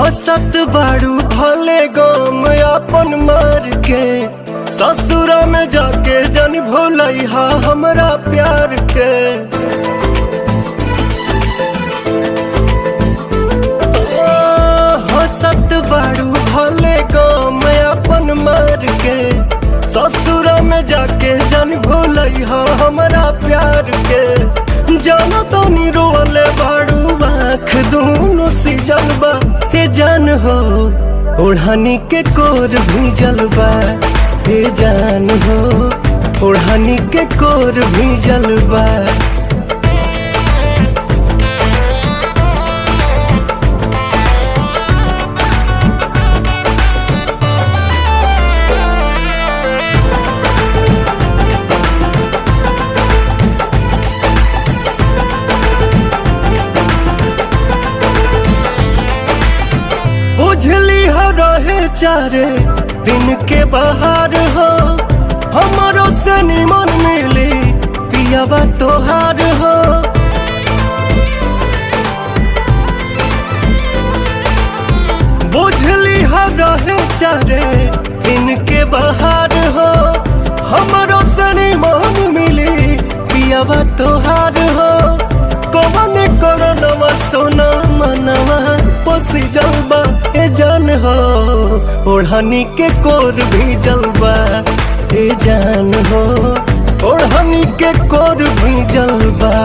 हंसत बाड़ू भले गम अपन मार के, ससुरा में जाके जन भोलैहा हमरा प्यार के। हंसत बाड़ू भले गम अपन मार के, ससुरा में जाके जन भोलैहा हमरा प्यार के। जानो तो नी रोले बाड़ू आँख दूनो सी जलबा हे जान हो, ओढ़नी के कोर भी जलबा हे जान हो, ओढ़नी के कोर भी जलबा। बुझली हो रहे चारे दिन के बाहर हो, हमारो से निमन मिली पियाबा तोहार हो। बुझली हो रहे चारे दिन के बाहर हो, हमारो से निमन मिली पियाबा तोहार हो। कौन करनवा सोना मनवा पोसी जलबा ए जान हो, ओढ़नी के कोर भी जलबा ए जान हो, ओढ़नी के कोर भी जलबा।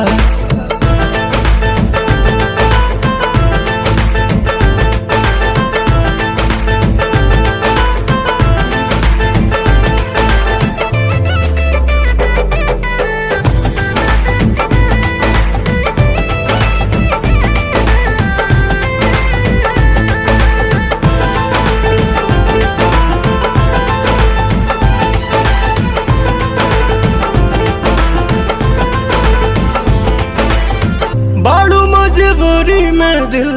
बाड़ू मजबूरी में दिल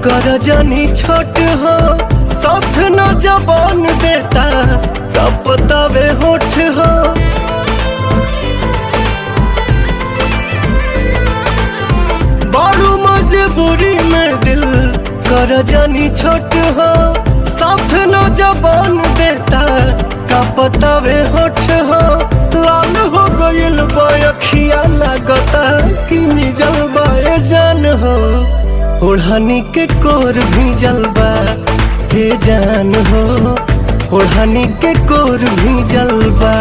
कर जानी छोट हो, साथ न जबान देता तब तबे होठ हो। बाड़ू मजबूरी में दिल कर जानी छोट हो, साथ न जबान देता कब तबे होठ हो। लाल हो गइल बयखिया लागता कि निजलबा ए जान हो, ओढ़नी के कोर भी जलबा हे जान हो, ओढ़नी के कोर भी जलबा।